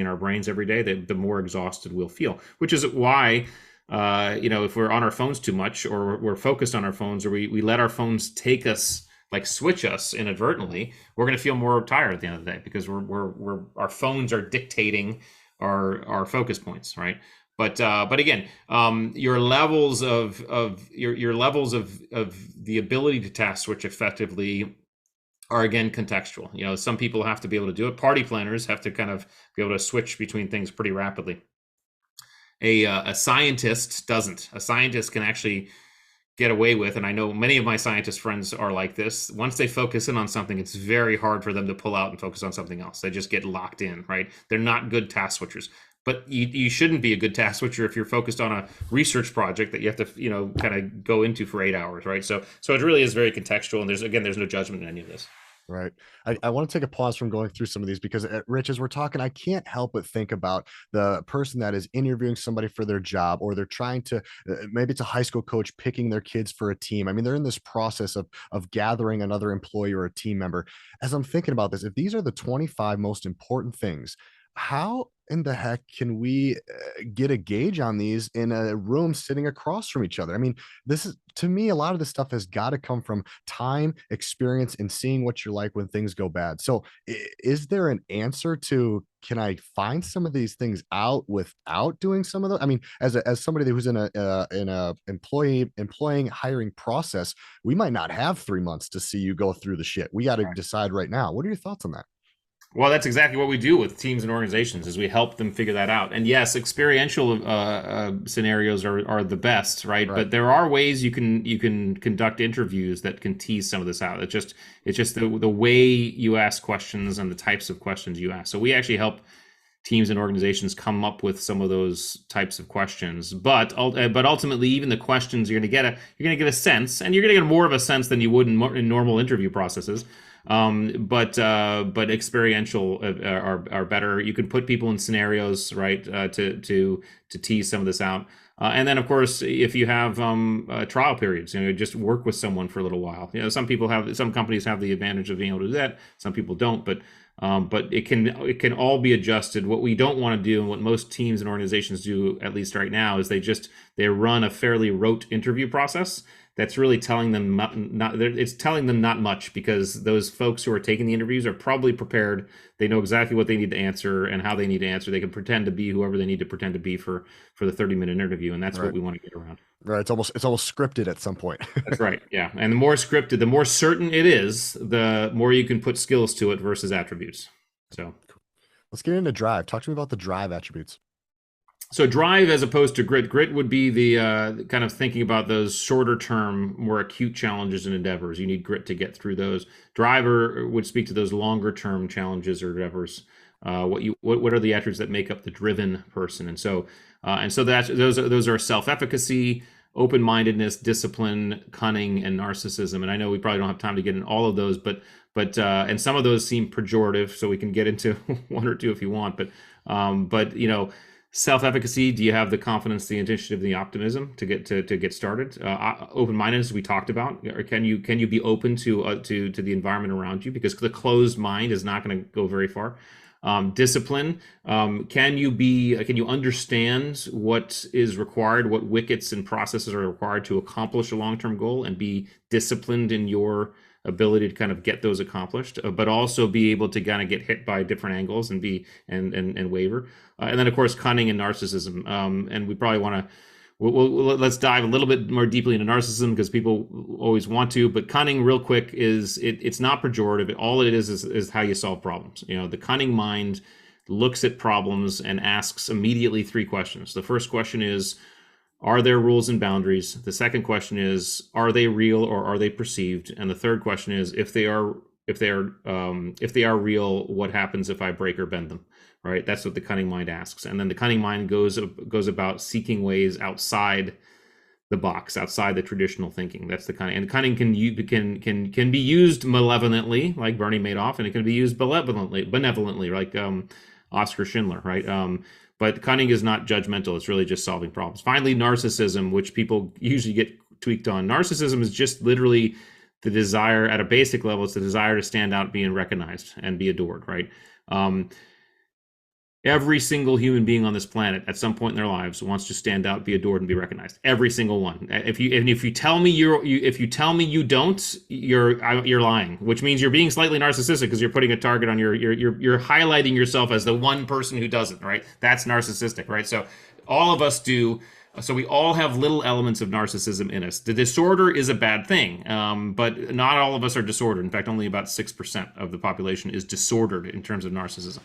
in our brains every day, the more exhausted we'll feel. Which is why, if we're on our phones too much, or we're focused on our phones, or we let our phones take us, like switch us inadvertently, we're going to feel more tired at the end of the day, because our phones are dictating our focus points, right? But again, your levels of the ability to task switch effectively are, again, contextual. Some people have to be able to do it. Party planners have to kind of be able to switch between things pretty rapidly. A scientist doesn't. A scientist can actually get away with, and I know many of my scientist friends are like this. Once they focus in on something, it's very hard for them to pull out and focus on something else. They just get locked in, right? They're not good task switchers. But you shouldn't be a good task switcher if you're focused on a research project that you have to, kind of go into for 8 hours, right? So it really is very contextual, and there's no judgment in any of this. Right. I want to take a pause from going through some of these because, Rich, as we're talking, I can't help but think about the person that is interviewing somebody for their job, or they're trying to, maybe it's a high school coach picking their kids for a team. I mean, they're in this process of gathering another employee or a team member. As I'm thinking about this, if these are the 25 most important things, how in the heck can we get a gauge on these in a room sitting across from each other? I mean, this is, to me, a lot of this stuff has got to come from time, experience, and seeing what you're like when things go bad. So is there an answer to, can I find some of these things out without doing some of them? I mean, as somebody who's in a employing hiring process, we might not have 3 months to see you go through the shit. We got to decide right now. What are your thoughts on that? Well, that's exactly what we do with teams and organizations, is we help them figure that out. And yes, experiential scenarios are the best, right? Right. But there are ways you can conduct interviews that can tease some of this out. It's just the way you ask questions and the types of questions you ask. So we actually help teams and organizations come up with some of those types of questions. But ultimately, even the questions, you're going to get a sense, and you're going to get more of a sense than you would in normal interview processes. But experiential are better. You can put people in scenarios, right, to tease some of this out. And then, of course, if you have trial periods, just work with someone for a little while. Some companies have the advantage of being able to do that. Some people don't, but it can all be adjusted. What we don't want to do, and what most teams and organizations do, at least right now, is they run a fairly rote interview process. That's really telling them it's telling them not much, because those folks who are taking the interviews are probably prepared. They know exactly what they need to answer and how they need to answer. They can pretend to be whoever they need to pretend to be for the 30-minute interview, and that's what Right. we want to get around. Right. It's almost scripted at some point. That's right. Yeah. And the more scripted, the more certain it is, the more you can put skills to it versus attributes. So Let's get into drive. Talk to me about the drive attributes. drive as opposed to grit. Grit would be the kind of thinking about those shorter term, more acute challenges and endeavors. You need grit to get through those. Driver would speak to those longer term challenges or endeavors. What are the attributes that make up the driven person? And so those are self-efficacy, open-mindedness, discipline, cunning, and narcissism. And I know we probably don't have time to get in all of those, but and some of those seem pejorative, so we can get into one or two if you want. But self-efficacy, do you have the confidence, the initiative, the optimism to get started? Open-mindedness, we talked about. Or can you be open to the environment around you? Because the closed mind is not going to go very far. Discipline, can you understand what is required, what wickets and processes are required to accomplish a long-term goal, and be disciplined in your ability to kind of get those accomplished, but also be able to kind of get hit by different angles and waver. And then, of course, cunning and narcissism. And we probably want to, let's dive a little bit more deeply into narcissism, because people always want to. But cunning, real quick, it's not pejorative. All it is how you solve problems. The cunning mind looks at problems and asks immediately three questions. The first question is, are there rules and boundaries? The second question is, are they real or are they perceived? And the third question is, if they are if they are real, what happens if I break or bend them? Right. That's what the cunning mind asks, and then the cunning mind goes about seeking ways outside the box, outside the traditional thinking. That's the cunning, and cunning can be used malevolently, like Bernie Madoff, and it can be used benevolently, like Oscar Schindler, right? But cunning is not judgmental; it's really just solving problems. Finally, narcissism, which people usually get tweaked on. Narcissism is just literally the desire, at a basic level, it's the desire to stand out, being recognized, and be adored, right? Um, Every single human being on this planet at some point in their lives wants to stand out, be adored, and be recognized. Every single one. If you tell me if you tell me you don't, you're lying. Which means you're being slightly narcissistic, because you're putting a target on you're highlighting yourself as the one person who doesn't. Right? That's narcissistic. Right? So all of us do. So we all have little elements of narcissism in us. The disorder is a bad thing, but not all of us are disordered. In fact, only about 6% of the population is disordered in terms of narcissism.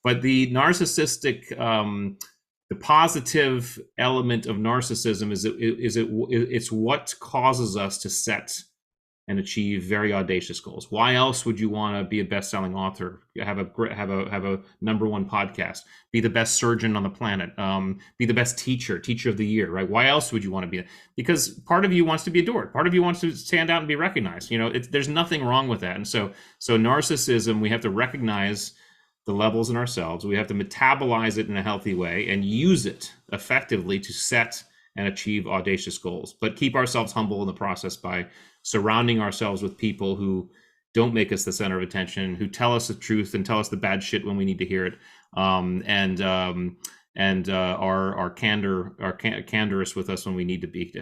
But the narcissistic, the positive element of narcissism it's what causes us to set and achieve very audacious goals. Why else would you want to be a best-selling author, have a number one podcast, be the best surgeon on the planet, be the best teacher of the year, right? Why else would you want to be that? Because part of you wants to be adored, part of you wants to stand out and be recognized. There's nothing wrong with that. And so narcissism, we have to recognize the levels in ourselves. We have to metabolize it in a healthy way and use it effectively to set and achieve audacious goals, but keep ourselves humble in the process by surrounding ourselves with people who don't make us the center of attention, who tell us the truth and tell us the bad shit when we need to hear it, and are candorous with us when we need to be.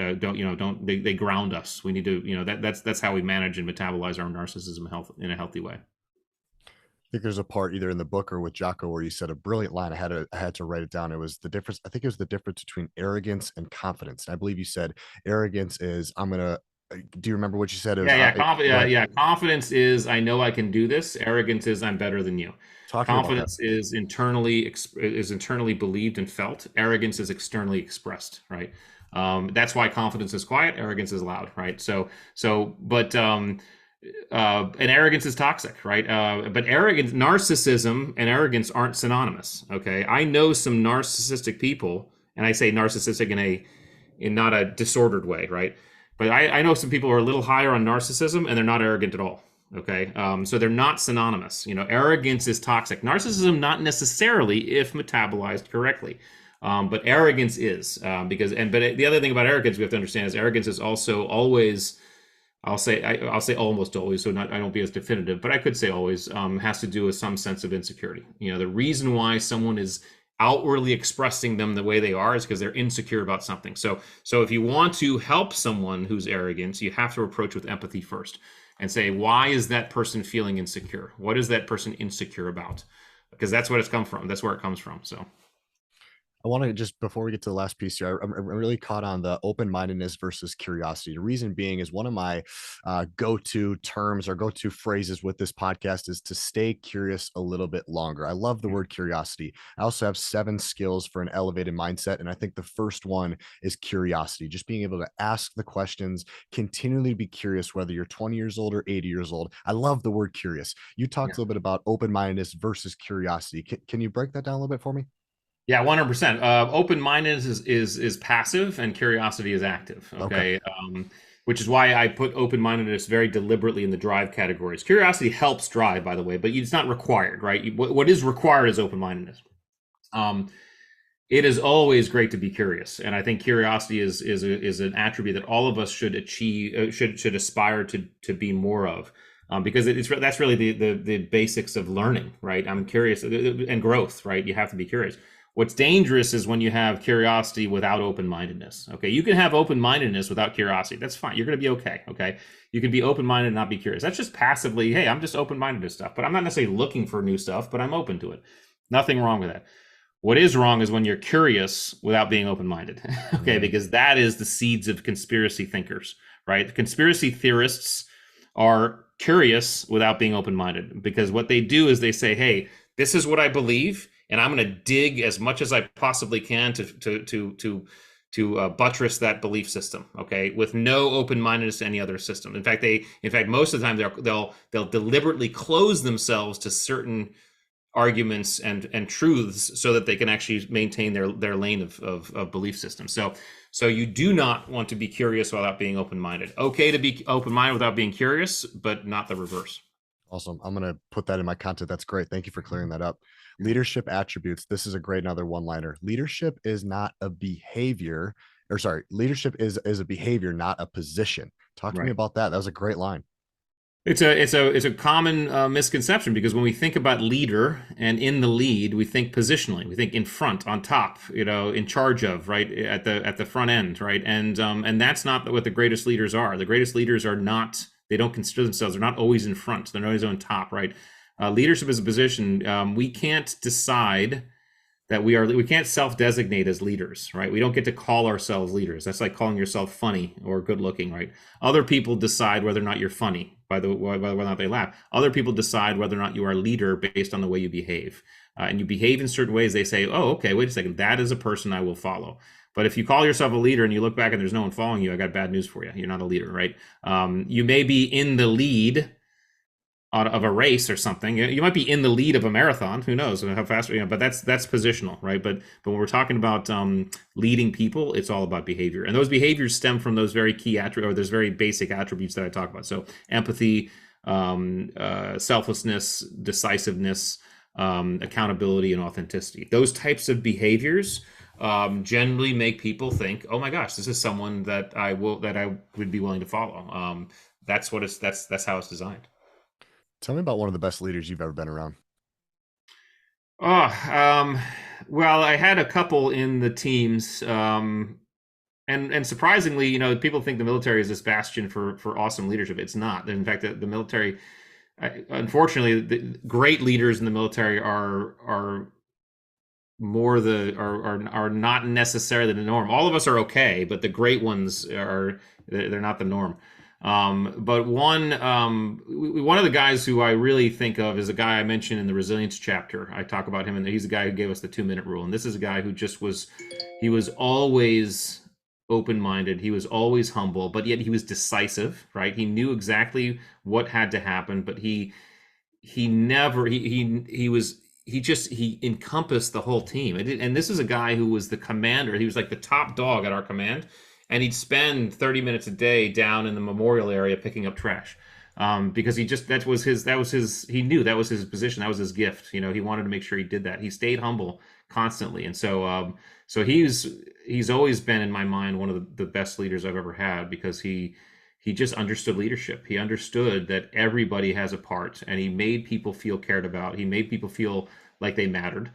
They ground us. We need to, that's how we manage and metabolize our narcissism in a healthy way. I think there's a part either in the book or with Jocko where you said a brilliant line. I had to write it down. It was the difference. I think it was the difference between arrogance and confidence. And I believe you said arrogance is do you remember what you said? It was, Confidence is, I know I can do this. Arrogance is, I'm better than you. Talking about that. Confidence is internally believed and felt. Arrogance is externally expressed, right? That's why confidence is quiet, arrogance is loud, right? And arrogance is toxic, right? But narcissism and arrogance aren't synonymous. Okay, I know some narcissistic people, and I say narcissistic in not a disordered way, right? But I know some people who are a little higher on narcissism, and they're not arrogant at all. Okay, so they're not synonymous. Arrogance is toxic. Narcissism, not necessarily, if metabolized correctly. But arrogance is, but the other thing about arrogance we have to understand is arrogance is also always, I'll say almost always, so I don't be as definitive, but I could say always, has to do with some sense of insecurity. The reason why someone is outwardly expressing them the way they are is because they're insecure about something. So if you want to help someone who's arrogant, you have to approach with empathy first and say, why is that person feeling insecure? What is that person insecure about? Because that's what it's come from. That's where it comes from. So I want to just, before we get to the last piece here, I'm really caught on the open-mindedness versus curiosity. The reason being is one of my go-to terms or go-to phrases with this podcast is to stay curious a little bit longer. I love the word curiosity. I also have 7 skills for an elevated mindset. And I think the first one is curiosity, just being able to ask the questions, continually be curious, whether you're 20 years old or 80 years old. I love the word curious. You talked a little bit about open-mindedness versus curiosity. Can you break that down a little bit for me? Yeah, 100%. Open-mindedness is passive and curiosity is active. Okay. Which is why I put open-mindedness very deliberately in the drive categories. Curiosity helps drive, by the way, but it's not required, right? What is required is open-mindedness. It is always great to be curious, and I think curiosity is an attribute that all of us should achieve, should aspire to be more of. Because that's really the basics of learning, right? I'm curious, and growth, right? You have to be curious. What's dangerous is when you have curiosity without open-mindedness. Okay, you can have open-mindedness without curiosity. That's fine. You're going to be okay. Okay, you can be open-minded and not be curious. That's just passively, hey, I'm just open-minded to stuff, but I'm not necessarily looking for new stuff, but I'm open to it. Nothing wrong with that. What is wrong is when you're curious without being open-minded. Okay, because that is the seeds of conspiracy thinkers, right? The conspiracy theorists are curious without being open-minded, because what they do is they say, hey, this is what I believe, and I'm going to dig as much as I possibly can to buttress that belief system, okay, with no open-mindedness to any other system. In fact, most of the time they'll deliberately close themselves to certain arguments and truths so that they can actually maintain their lane of belief system. So you do not want to be curious without being open-minded. Okay to be open-minded without being curious, but not the reverse. Awesome. I'm going to put that in my content. That's great. Thank you for clearing that up. Leadership attributes. This is a great another one-liner. Leadership is not a behavior, or sorry, leadership is a behavior, not a position. Talk to me Right. about that. That was a great line. It's a common misconception, because when we think about leader and in the lead, we think positionally. We think in front, on top, in charge of, right, at the front end, right, and that's not what the greatest leaders are. The greatest leaders are not. They don't consider themselves. They're not always in front. They're always on top, right. Leadership is a position. We can't decide that we can't self-designate as leaders, right? We don't get to call ourselves leaders. That's like calling yourself funny or good looking, right? Other people decide whether or not you're funny by whether or not they laugh. Other people decide whether or not you are a leader based on the way you behave. And you behave in certain ways. They say, oh, okay, wait a second, that is a person I will follow. But if you call yourself a leader and you look back and there's no one following you, I got bad news for you. You're not a leader, right? You may be in the lead of a race or something. You might be in the lead of a marathon. Who knows how fast? But that's positional, right? But when we're talking about leading people, it's all about behavior, and those behaviors stem from those very key attributes, or those very basic attributes that I talk about. So empathy, selflessness, decisiveness, accountability, and authenticity. Those types of behaviors generally make people think, "Oh my gosh, this is someone that I would be willing to follow." That's how it's designed. Tell me about one of the best leaders you've ever been around. Oh, well, I had a couple in the teams, and surprisingly, people think the military is this bastion for awesome leadership. It's not. In fact, the military, unfortunately, the great leaders in the military are more are not necessarily the norm. All of us are okay, but the great ones they're not the norm. But one of the guys who I really think of is a guy I mentioned in the resilience chapter. I talk about him, and he's the guy who gave us the 2-minute rule. And this is a guy who he was always open-minded. He was always humble, but yet he was decisive, right? He knew exactly what had to happen, but he never he encompassed the whole team. And this is a guy who was the commander. He was like the top dog at our command, and he'd spend 30 minutes a day down in the memorial area picking up trash, because he knew that was his position, that was his gift. He wanted to make sure he did that. He stayed humble constantly, and so he's always been in my mind one of the best leaders I've ever had, because he just understood leadership. He understood that everybody has a part, and he made people feel cared about. He made people feel like they mattered.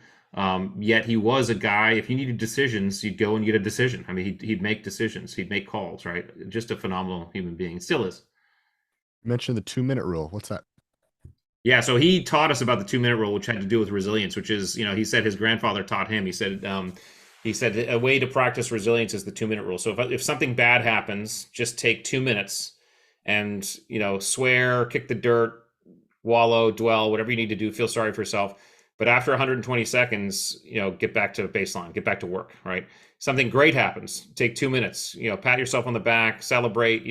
Yet he was a guy, if you needed decisions, you'd go and get a decision. I mean, he'd make decisions. He'd make calls, right? Just a phenomenal human being. Still is. You mentioned the 2-minute rule. What's that? Yeah, so he taught us about the 2-minute rule, which had to do with resilience, which is, he said his grandfather taught him. He said a way to practice resilience is the 2-minute rule. So if something bad happens, just take 2 minutes and, swear, kick the dirt, wallow, dwell, whatever you need to do, feel sorry for yourself. But after 120 seconds, get back to baseline, get back to work, right? Something great happens, take 2 minutes, pat yourself on the back, celebrate,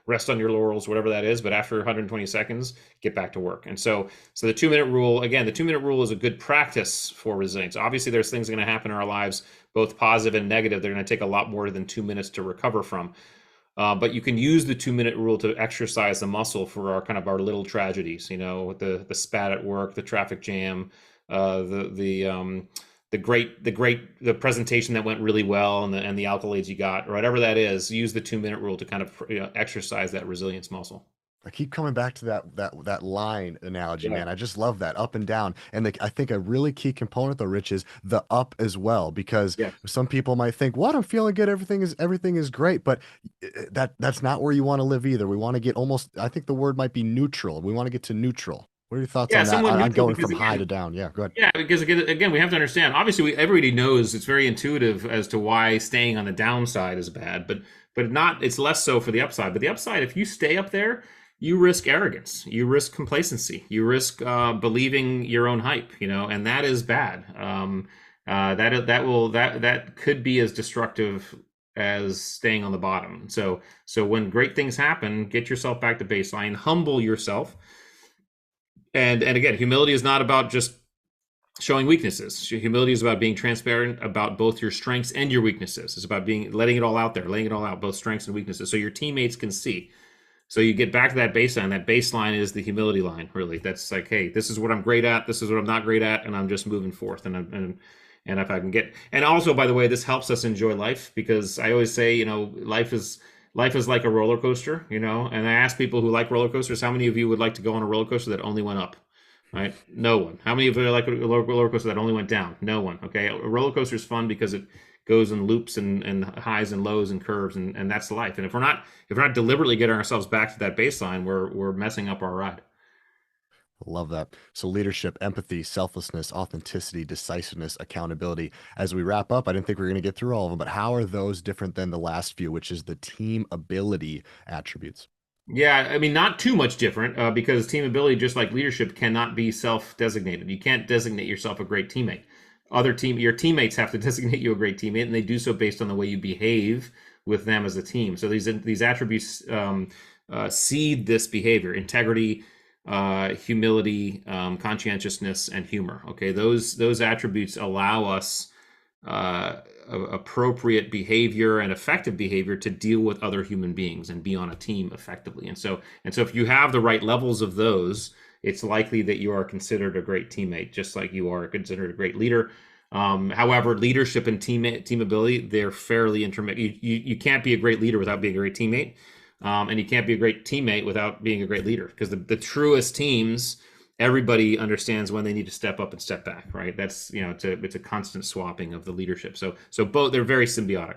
rest on your laurels, whatever that is. But after 120 seconds, get back to work. And so the 2-minute rule, again, the 2-minute rule is a good practice for resilience. Obviously, there's things going to happen in our lives, both positive and negative. They're going to take a lot more than 2 minutes to recover from. But you can use the 2-minute rule to exercise the muscle for our little tragedies, with the spat at work, the traffic jam, the presentation that went really well, and the accolades you got, or whatever that is. Use the 2-minute rule to kind of exercise that resilience muscle. I keep coming back to that line analogy, Yeah. man. I just love that up and down. And I think a really key component though, Rich, is the up as well, because Yeah. some people might think, "What? I'm feeling good. Everything is great," but that's not where you want to live either. We want to get almost. I think the word might be neutral. We want to get to neutral. What are your thoughts Yeah, on that? somewhat On neutral, going because from high again, to down. Yeah, go ahead. yeah, because again, we have to understand. Obviously, everybody knows it's very intuitive as to why staying on the downside is bad, but not. It's less so for the upside. But the upside, if you stay up there, you risk arrogance, you risk complacency, you risk believing your own hype, and that is bad. That could be as destructive as staying on the bottom. So when great things happen, get yourself back to baseline, humble yourself. And again, humility is not about just showing weaknesses. Humility is about being transparent about both your strengths and your weaknesses. It's about being letting it all out there, laying it all out, both strengths and weaknesses, so your teammates can see. So you get back to that baseline. That baseline is the humility line, really. That's like, hey, this is what I'm great at. This is what I'm not great at, and I'm just moving forth. And if I can get, and also, by the way, this helps us enjoy life, because I always say, life is like a roller coaster, And I ask people who like roller coasters, how many of you would like to go on a roller coaster that only went up? Right? No one. How many of you like a roller coaster that only went down? No one. Okay. A roller coaster is fun because it goes in loops and highs and lows and curves, and that's life. And if we're not deliberately getting ourselves back to that baseline, we're messing up our ride. Love that. So, leadership, empathy, selflessness, authenticity, decisiveness, accountability. As we wrap up, I didn't think we were going to get through all of them, but how are those different than the last few, which is the team ability attributes? Yeah, I mean, not too much different, because team ability, just like leadership, cannot be self-designated. You can't designate yourself a great teammate. Your teammates have to designate you a great teammate, and they do so based on the way you behave with them as a team. So these attributes seed this behavior: integrity, humility, conscientiousness, and humor. Okay, those attributes allow us appropriate behavior and effective behavior to deal with other human beings and be on a team effectively. And so if you have the right levels of those, it's likely that you are considered a great teammate, just like you are considered a great leader. However, leadership and team ability, they're fairly intermittent. You can't be a great leader without being a great teammate. And you can't be a great teammate without being a great leader, because the truest teams, everybody understands when they need to step up and step back, right? That's, it's a constant swapping of the leadership. So both, they're very symbiotic.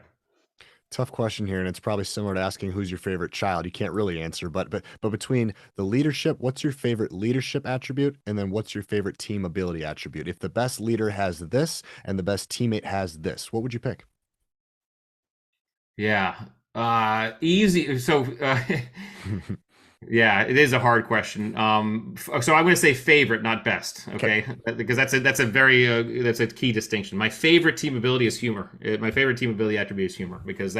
Tough question here, and it's probably similar to asking who's your favorite child. You can't really answer, but between the leadership, what's your favorite leadership attribute, and then what's your favorite team ability attribute? If the best leader has this and the best teammate has this, what would you pick? Yeah. Easy. So, yeah, it is a hard question. So I'm going to say favorite, not best. Okay. Okay, because that's a key distinction. My favorite team ability is humor. My favorite team ability attribute is humor, because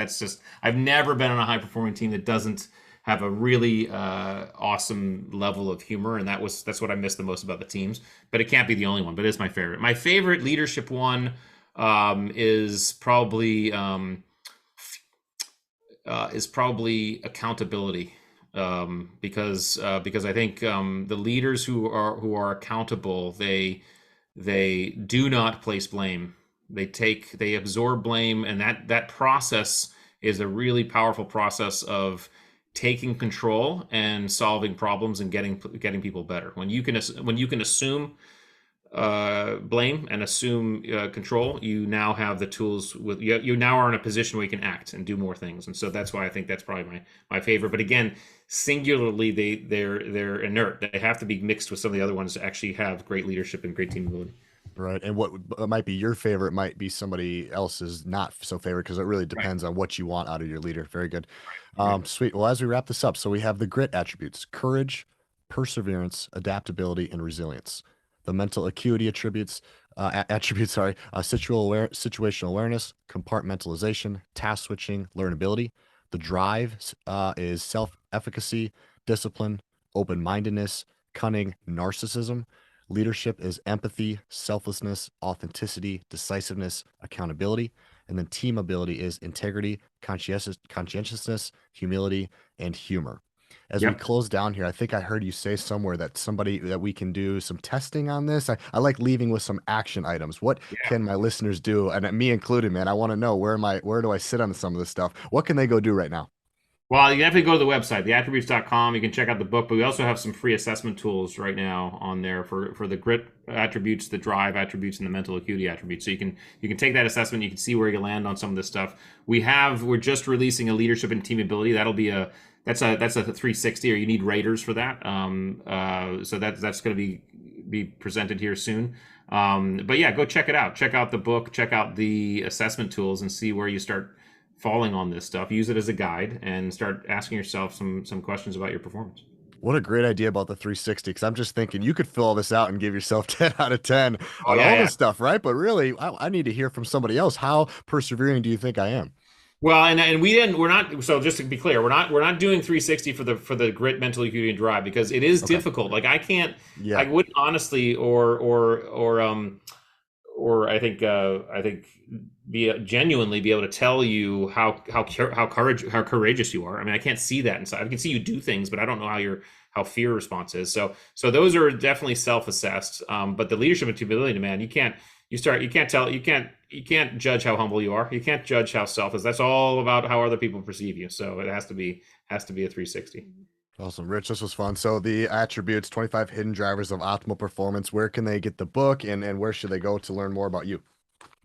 I've never been on a high performing team that doesn't have a really awesome level of humor, and that's what I miss the most about the teams. But it can't be the only one. But it's my favorite. My favorite leadership one is probably accountability, because I think the leaders who are accountable, they do not place blame. They absorb blame, and that process is a really powerful process of taking control and solving problems and getting people better. When you can assume blame and assume control, you now have the tools. You now are in a position where you can act and do more things, and so that's why I think that's probably my favorite. But again, singularly, they're inert. They have to be mixed with some of the other ones to actually have great leadership and great team ability. Right. And what might be your favorite might be somebody else's not so favorite, because it really Right. depends on what you want out of your leader. Very good. Right. Sweet. Well, as we wrap this up, so we have the grit attributes: courage, perseverance, adaptability, and resilience. The mental acuity attributes, attributes, sorry, situational awareness, compartmentalization, task switching, learnability. The drive is self-efficacy, discipline, open-mindedness, cunning, narcissism. Leadership is empathy, selflessness, authenticity, decisiveness, accountability. And then team ability is integrity, conscientiousness, humility, and humor. As we Yep. close down here, I think I heard you say somewhere that somebody that we can do some testing on this. I like leaving with some action items. What Yeah. can my listeners do? And me included, man. I want to know where do I sit on some of this stuff? What can they go do right now? Well, you definitely go to the website, theattributes.com. You can check out the book, but we also have some free assessment tools right now on there for the grit attributes, the drive attributes, and the mental acuity attributes. So you can take that assessment. You can see where you land on some of this stuff. We're just releasing a leadership and team ability. That's a 360, or you need raters for that. So that's going to be presented here soon. But yeah, go check it out. Check out the book. Check out the assessment tools and see where you start falling on this stuff. Use it as a guide and start asking yourself some questions about your performance. What a great idea about the 360. Because I'm just thinking you could fill all this out and give yourself 10 out of 10 Oh on yeah, all yeah. this stuff, right? But really, I need to hear from somebody else. How persevering do you think I am? Well, and we didn't. We're not. So just to be clear, we're not doing 360 for the grit, mental acuity, and drive because it is Okay. difficult. Like I can't. I Yeah. wouldn't honestly, or I think be genuinely be able to tell you how courageous you are. I mean, I can't see that inside. I can see you do things, but I don't know how fear response is. So those are definitely self-assessed. But the leadership and ability, man, you can't judge how humble you are. You can't judge how selfless. That's all about how other people perceive you. So it has to be a 360. Awesome. Rich, this was fun. So the attributes, 25 hidden drivers of optimal performance. Where can they get the book and where should they go to learn more about you?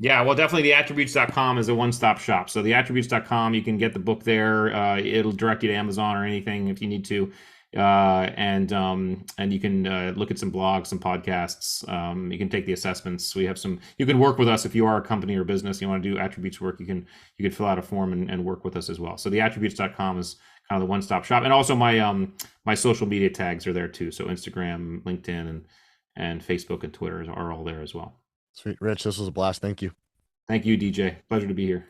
Yeah, well, definitely theattributes.com is a one-stop shop. So theattributes.com, you can get the book there. It'll direct you to Amazon or anything if you need to. And you can look at some blogs, some podcasts. You can take the assessments. We have some. You can work with us if you are a company or business. You want to do attributes work. You can fill out a form and work with us as well. So theattributes.com is kind of the one-stop shop. And also my social media tags are there too. So Instagram, LinkedIn, and Facebook and Twitter are all there as well. Sweet. Rich, this was a blast. Thank you. Thank you, DJ. Pleasure to be here.